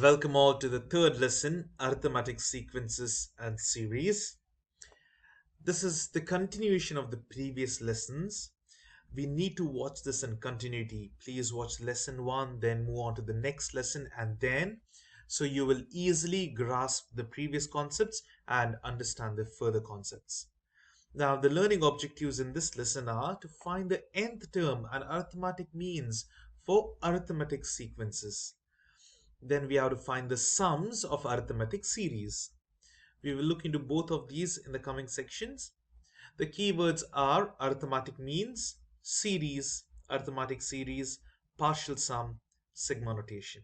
Welcome all to the third lesson, Arithmetic Sequences and Series. This is the continuation of the previous lessons. We need to watch this in continuity. Please watch lesson 1, then move on to the next lesson, and then so you will easily grasp the previous concepts and understand the further concepts. Now, the learning objectives in this lesson are to find the nth term and arithmetic means for arithmetic sequences. Then we have to find the sums of arithmetic series. We will look into both of these in the coming sections. The keywords are arithmetic means, series, arithmetic series, partial sum, sigma notation.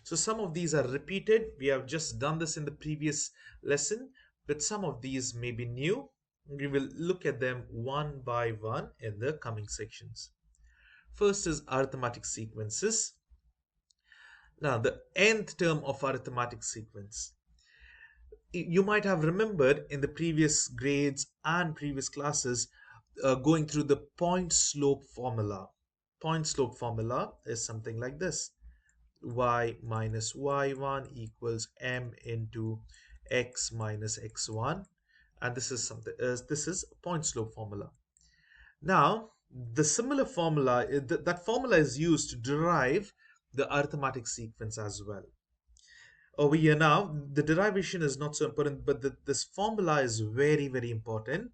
So some of these are repeated. We have just done this in the previous lesson, but some of these may be new. We will look at them one by one in the coming sections. First is arithmetic sequences. Now, the nth term of arithmetic sequence. You might have remembered in the previous grades and previous classes going through the point slope formula. Point slope formula is something like this: y minus y1 equals m into x minus x1, and this is this is point slope formula. Now, the similar formula, that formula is used to derive the arithmetic sequence as well. Over here now, the derivation is not so important, but this formula is very important.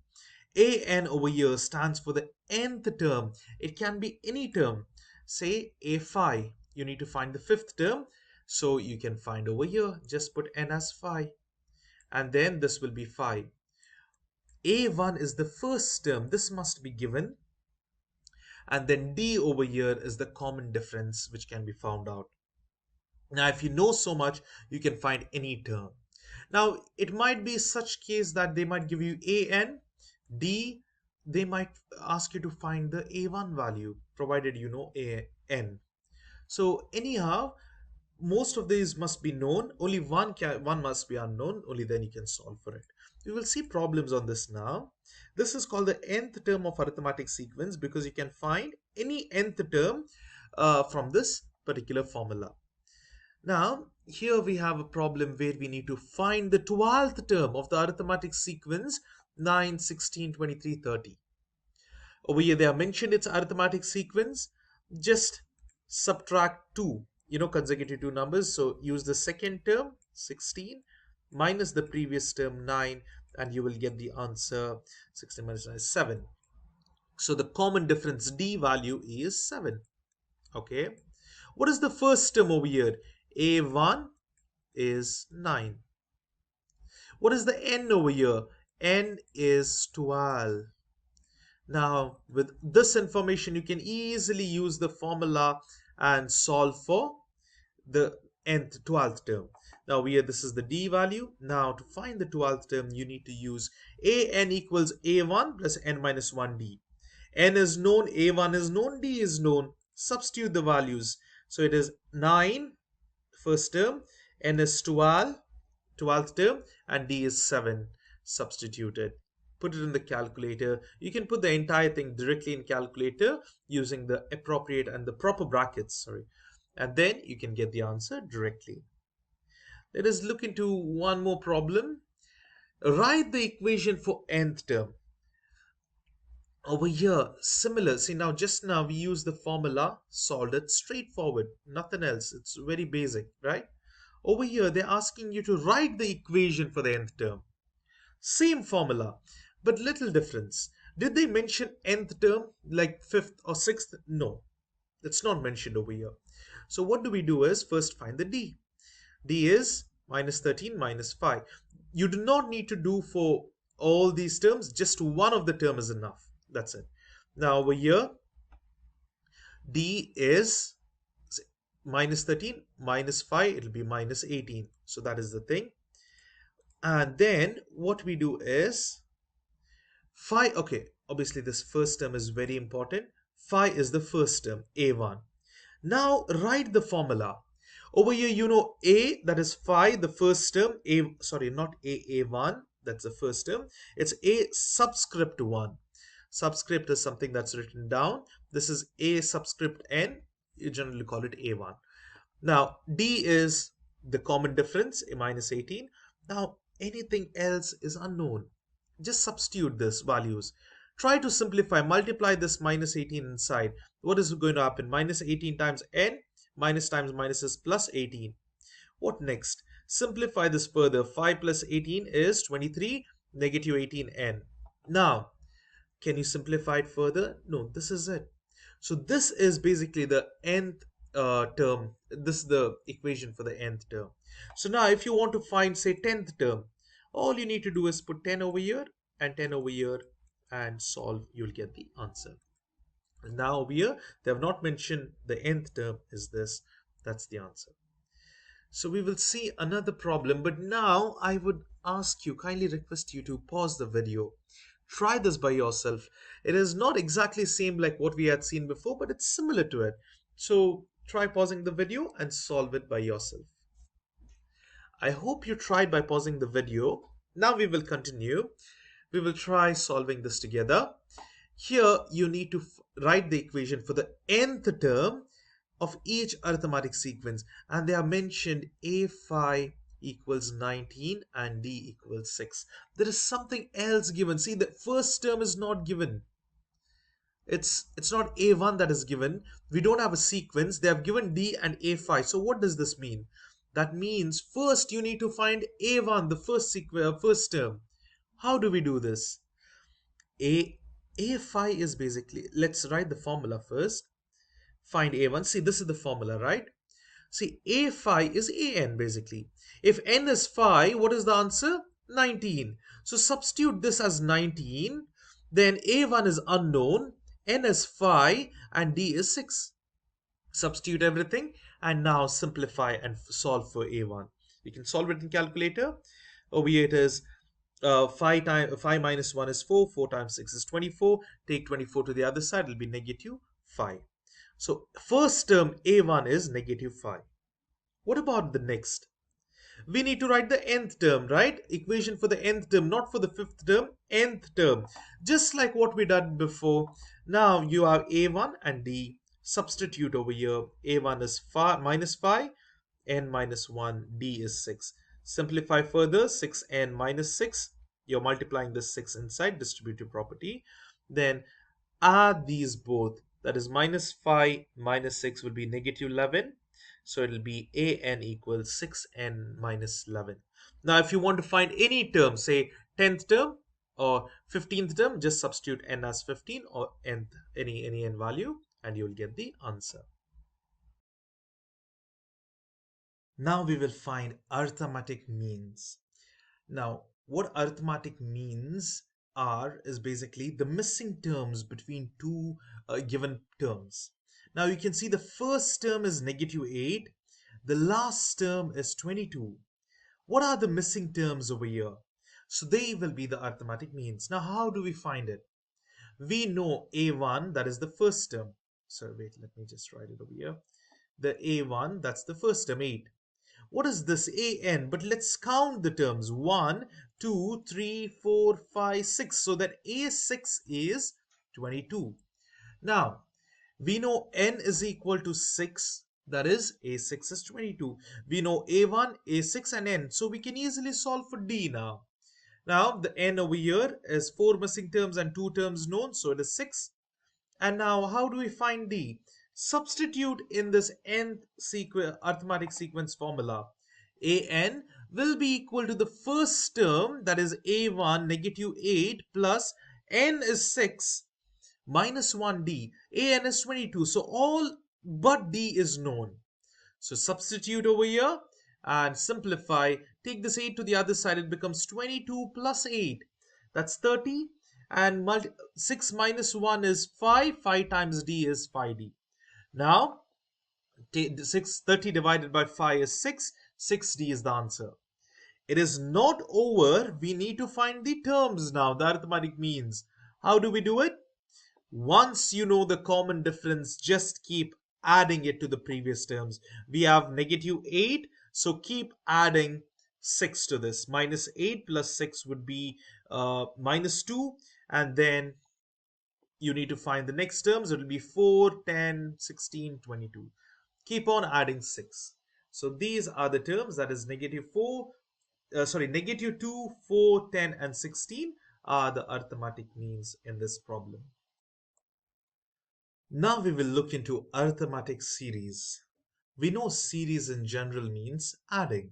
An over here stands for the nth term. It can be any term. Say a phi. You need to find the fifth term. So you can find over here, just put n as phi. And then this will be phi. A1 is the first term. This must be given. And then d over here is the common difference which can be found out. Now, if you know so much, you can find any term. Now, it might be such case that they might give you an, d, they might ask you to find the a1 value, provided you know an. So anyhow, most of these must be known. Only one must be unknown. Only then you can solve for it. We will see problems on this now. This is called the nth term of arithmetic sequence because you can find any nth term from this particular formula. Now, here we have a problem where we need to find the 12th term of the arithmetic sequence 9, 16, 23, 30. Over here they have mentioned its arithmetic sequence. Just subtract 2, consecutive two numbers. So use the second term, 16, minus the previous term, 9, and you will get the answer 16 minus 9 is 7. So the common difference D value is 7. Okay. What is the first term over here? A1 is 9. What is the n over here? N is 12. Now, with this information, you can easily use the formula and solve for the nth 12th term. Now, this is the d value. Now, to find the 12th term, you need to use an equals a1 plus n minus 1d. N is known, a1 is known, d is known. Substitute the values. So it is 9 first term, n is 12, 12th term, and d is 7. Substituted. Put it in the calculator. You can put the entire thing directly in calculator using the appropriate and the proper brackets, sorry. And then you can get the answer directly. Let us look into one more problem. Write the equation for nth term. Over here, similar. See, now just now we use the formula, solved it straightforward, nothing else. It's very basic, right? Over here, they're asking you to write the equation for the nth term. Same formula, but little difference. Did they mention nth term like fifth or sixth? No, it's not mentioned over here. So what do we do is first find the d. D is minus 13 minus 5. You do not need to do for all these terms, just one of the term is enough. That's it. Now over here, d is minus 13 minus 5, it'll be minus 18. So that is the thing. And then what we do is phi, okay, obviously this first term is very important. Phi is the first term, a1. Now write the formula. Over here, you know a, that is phi, the first term, not a1, that's the first term. It's a subscript 1. Subscript is something that's written down. This is a subscript n. You generally call it a1. Now, d is the common difference, minus 18. Now, anything else is unknown. Just substitute this values. Try to simplify, multiply this minus 18 inside. What is going to happen? Minus 18 times n, minus times minus is plus 18. What next? Simplify this further. 5 plus 18 is 23, negative 18n. Now, can you simplify it further? No, this is it. So this is basically the nth term. This is the equation for the nth term. So now if you want to find, say, 10th term, all you need to do is put 10 over here and 10 over here and solve. You'll get the answer. Now over here, they have not mentioned the nth term is this. That's the answer. So we will see another problem, but now I would ask you, kindly request you to pause the video. Try this by yourself. It is not exactly same like what we had seen before, but it's similar to it. So try pausing the video and solve it by yourself. I hope you tried by pausing the video. Now we will continue. We will try solving this together. Here you need to write the equation for the nth term of each arithmetic sequence, and they are mentioned a5 equals 19 and d equals 6. There is something else given. See, the first term is not given. It's not a1 that is given. We don't have a sequence. They have given d and a5. So what does this mean? That means first you need to find a1, the first term. How do we do this? A5 is basically, let's write the formula first. Find a1. See, this is the formula, right? See, a5 is an basically. If n is 5, what is the answer? 19. So substitute this as 19. Then a1 is unknown, n is 5, and d is 6. Substitute everything and now simplify and solve for a1. You can solve it in calculator. Over here it is 5 minus 1 is 4. 4 times 6 is 24. Take 24 to the other side. It will be negative 5. So first term a1 is negative 5. What about the next? We need to write the nth term, right? Equation for the nth term, not for the fifth term, nth term. Just like what we done before. Now you have a1 and d. Substitute over here. a1 is 5, minus 5, n minus 1, d is 6. Simplify further, 6n minus 6. You're multiplying this 6 inside, distributive property. Then add these both. That is minus 5 minus 6 will be negative 11. So it will be an equals 6n minus 11. Now if you want to find any term, say 10th term or 15th term, just substitute n as 15 or nth, any n value, and you will get the answer. Now we will find arithmetic means. Now, what arithmetic means are is basically the missing terms between two given terms. Now you can see the first term is negative 8, the last term is 22. What are the missing terms over here? So they will be the arithmetic means. Now how do we find it? We know a1, that is the first term. So wait, let me just write it over here. The a1, that's the first term, 8. What is this an? But let's count the terms. 1, 2, 3, 4, 5, 6. So that a6 is 22. Now, we know n is equal to 6. That is, a6 is 22. We know a1, a6 and n. So we can easily solve for d now. Now, the n over here is 4 missing terms and 2 terms known. So it is 6. And now, how do we find d? Substitute in this nth arithmetic sequence formula. An will be equal to the first term, that is a1 negative 8 plus n is 6 minus 1d. An is 22. So all but d is known. So substitute over here and simplify. Take this 8 to the other side. It becomes 22 plus 8. That's 30. And 6 minus 1 is 5. 5 times d is 5d. Now, 30 divided by 5 is 6. 6d is the answer. It is not over. We need to find the terms now, the arithmetic means. How do we do it? Once you know the common difference, just keep adding it to the previous terms. We have negative 8, so keep adding 6 to this. Minus 8 plus 6 would be minus 2, and then you need to find the next terms. It will be 4, 10, 16, 22. Keep on adding 6. So these are the terms, that is negative 4, negative 2, 4, 10, and 16 are the arithmetic means in this problem. Now we will look into arithmetic series. We know series in general means adding.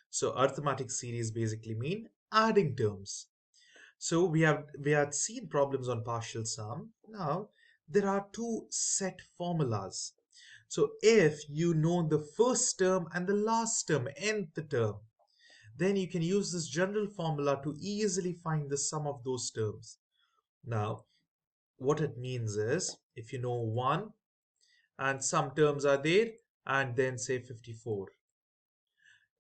So arithmetic series basically mean adding terms. So we had seen problems on partial sum. Now there are two set formulas. So if you know the first term and the last term, nth term, then you can use this general formula to easily find the sum of those terms. Now, what it means is if you know 1 and some terms are there and then say 54.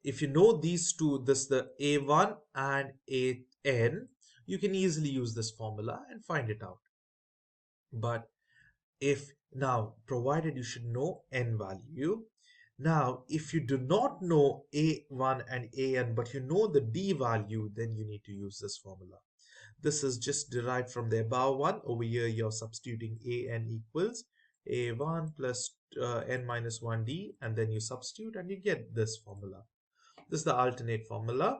If you know these two, this the a1 and an, you can easily use this formula and find it out. But if now, provided you should know n value, now if you do not know a1 and an but you know the d value, then you need to use this formula. This is just derived from the above one. Over here you're substituting an equals a1 plus n minus 1d, and then you substitute and you get this formula. This is the alternate formula.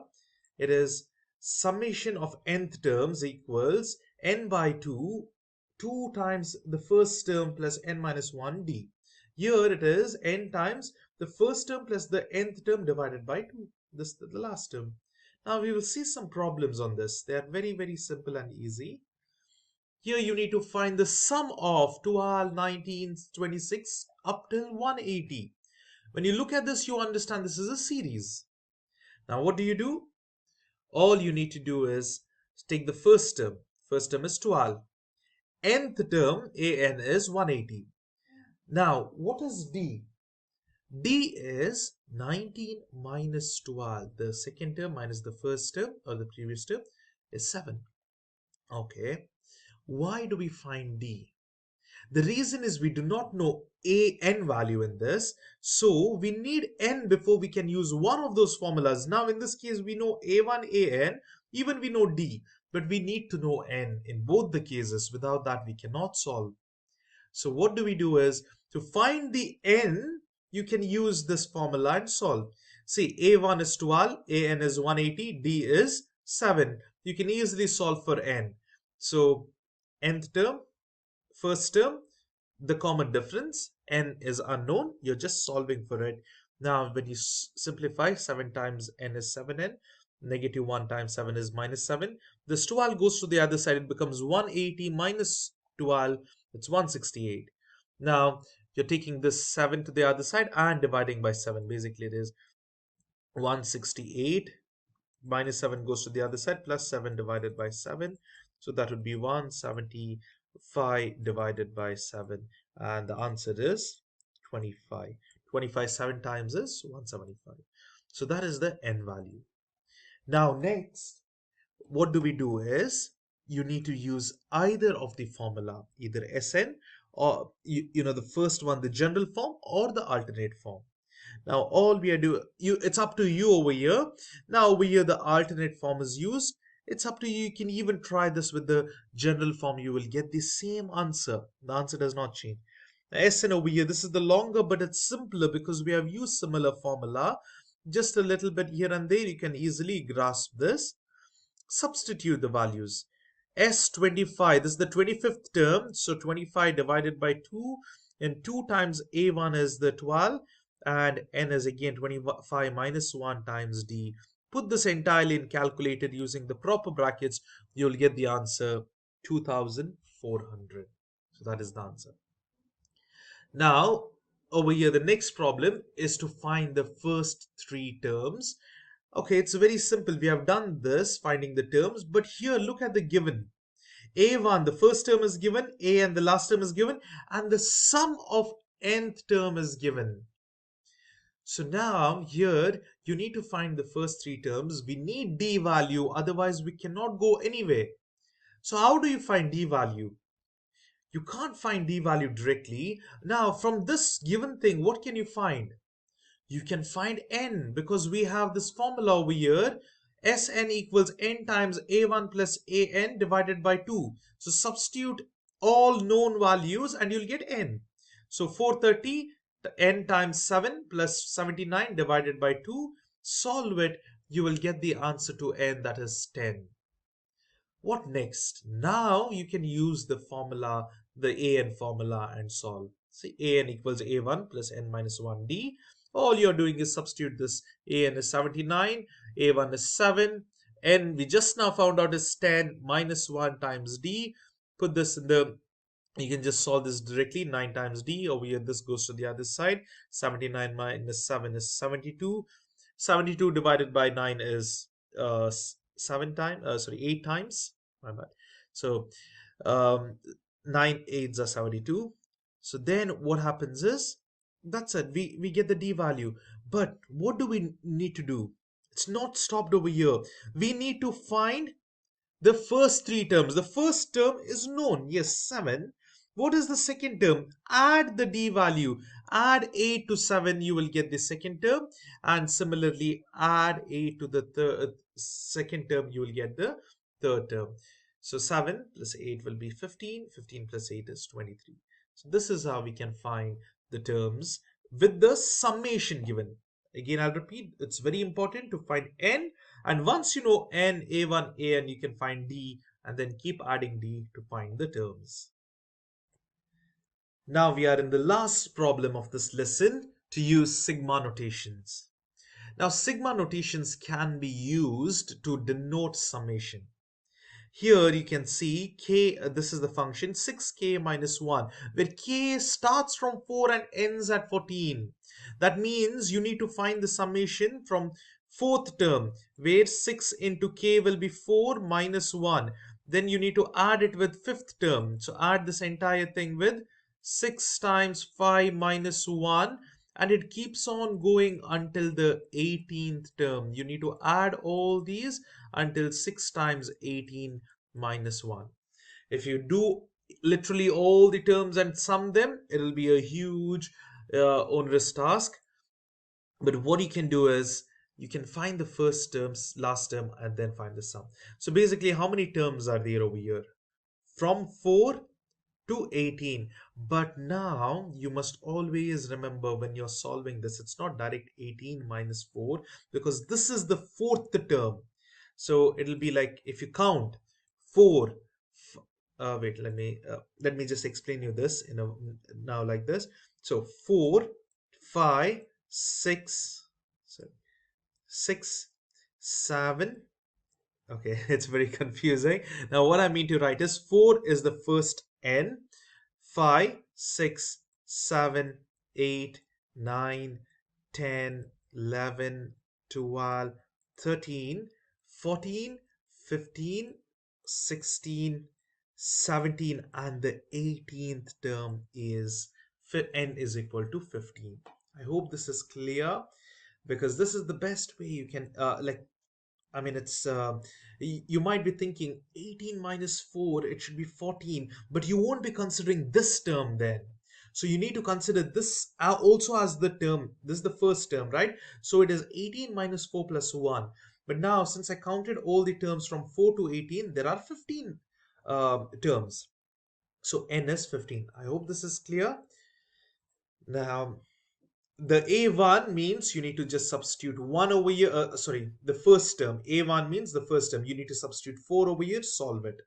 It is summation of nth terms equals n by 2, 2 times the first term plus n minus 1d. Here it is n times the first term plus the nth term divided by 2. This is the last term. Now we will see some problems on this. They are very, very simple and easy. Here you need to find the sum of 12, 19, 26 up till 180. When you look at this, you understand this is a series. Now what do? All you need to do is take the first term. First term is 12. Nth term, an, is 180. Now, what is d? D is 19 minus 12. The second term minus the first term or the previous term is 7. Okay. Why do we find D? The reason is we do not know an value in this. So we need n before we can use one of those formulas. Now in this case we know a1, an, even we know D. But we need to know n in both the cases. Without that we cannot solve. So what do we do is, to find the n, you can use this formula and solve. See, a1 is 12, an is 180, d is 7. You can easily solve for n. So nth term, first term, the common difference, n is unknown, you're just solving for it. Now when you simplify, 7 times n is 7n, negative 1 times 7 is minus 7. This 12 goes to the other side, it becomes 180 minus 12, it's 168. Now you're taking this 7 to the other side and dividing by 7. Basically it is 168 minus 7 goes to the other side, plus 7 divided by 7. So that would be 175 divided by 7. And the answer is 25. 25 7 times is 175. So that is the n value. Now next, what do we do is, you need to use either of the formula, either Sn or you know the first one, the general form, or the alternate form. Now all we are doing, it's up to you over here. Now over here the alternate form is used. It's up to you. You can even try this with the general form. You will get the same answer. The answer does not change. Sn over here, this is the longer, but it's simpler because we have used similar formula. Just a little bit here and there, you can easily grasp this. Substitute the values. S25, this is the 25th term, so 25 divided by 2, and 2 times A1 is the 12, and N is again 25 minus 1 times D. Put this entirely in calculated using the proper brackets, you'll get the answer 2400. So that is the answer. Now, over here, the next problem is to find the first three terms. Okay, it's very simple. We have done this, finding the terms, but here look at the given. A1, the first term is given, A and the last term is given, and the sum of nth term is given. So now here you need to find the first three terms. We need D value, otherwise we cannot go anywhere. So how do you find D value? You can't find D value directly. Now from this given thing, what can you find? You can find n because we have this formula over here. Sn equals n times a1 plus an divided by 2. So substitute all known values and you'll get n. So 430 n times 7 plus 79 divided by 2. Solve it. You will get the answer to n, that is 10. What next? Now you can use the formula, the an formula, and solve. See, an equals a1 plus n minus 1d. All you're doing is substitute this. An is 79, a1 is 7, n we just now found out is 10 minus 1 times d. Put this in the, you can just solve this directly. 9 times d over here, this goes to the other side. 79 minus 7 is 72. 72 divided by 9 is 7 times, sorry, 8 times. My bad. So 9 8s are 72. So then what happens is, that's it. We get the d value. But what do we need to do? It's not stopped over here. We need to find the first three terms. The first term is known. Yes, 7. What is the second term? Add the d value. Add 8 to 7, you will get the second term. And similarly, add 8 to the second term, you will get the third term. So 7 plus 8 will be 15. 15 plus 8 is 23. So this is how we can find the terms with the summation given. Again, I'll repeat, it's very important to find n, and once you know n, a1, an, you can find d, and then keep adding d to find the terms. Now we are in the last problem of this lesson, to use sigma notations. Now sigma notations can be used to denote summation. Here you can see k, this is the function 6k minus 1, where k starts from 4 and ends at 14. That means you need to find the summation from fourth term, where 6 into k will be 4 minus 1. Then you need to add it with fifth term. So add this entire thing with 6 times 5 minus 1, and it keeps on going until the 18th term. You need to add all these until 6 times 18 minus 1. If you do literally all the terms and sum them, it'll be a huge onerous task. But what you can do is, you can find the first terms, last term, and then find the sum. So basically, how many terms are there over here? From 4 to 18. But now you must always remember, when you're solving this, it's not direct 18 minus 4, because this is the fourth term. So it'll be like, if you count 4, wait, let me just explain you this in a, now like this. So 4, 5, 6, so 6, 7. Okay, it's very confusing. Now, what I mean to write is, 4 is the first n, 5, 6, 7, 8, 9, 10, 11, 12, 13, 14, 15, 16, 17, and the 18th term is n is equal to 15. I hope this is clear, because this is the best way you can I mean, it's you might be thinking 18 minus 4, it should be 14, but you won't be considering this term then. So you need to consider this also as the term. This is the first term, right? So it is 18 minus 4 plus 1. But now, since I counted all the terms from 4 to 18, there are 15 terms. So n is 15. I hope this is clear. Now, the a1 means you need to just substitute 1 over here, sorry, the first term. A1 means the first term. You need to substitute 4 over here, solve it.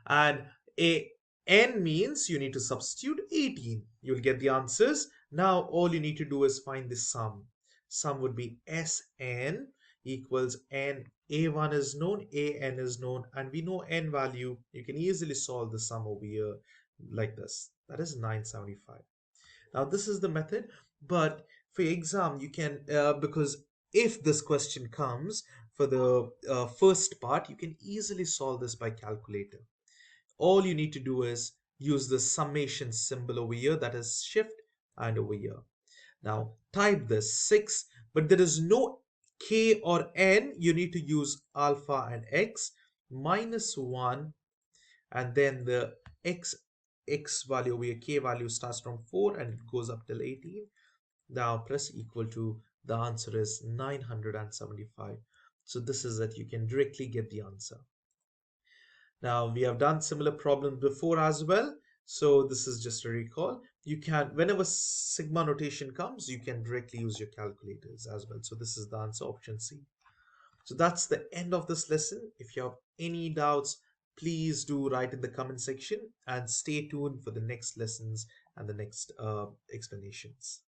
And a n means you need to substitute 18. You'll get the answers. Now all you need to do is find the sum. Sum would be Sn equals n. A1 is known, an is known, and we know n value. You can easily solve the sum over here like this. That is 975. Now this is the method, but for your exam you can, because if this question comes for the first part, you can easily solve this by calculator. All you need to do is use the summation symbol over here, that is shift, and over here. Now type this 6, but there is no k or n. You need to use alpha and x, minus 1, and then the x value over here, k value starts from 4 and it goes up till 18. Now press equal to, the answer is 975. So this is that you can directly get the answer. Now we have done similar problems before as well, so this is just a recall. You can, whenever sigma notation comes, you can directly use your calculators as well. So this is the answer, option C. So that's the end of this lesson. If you have any doubts, please do write in the comment section and stay tuned for the next lessons and the next explanations.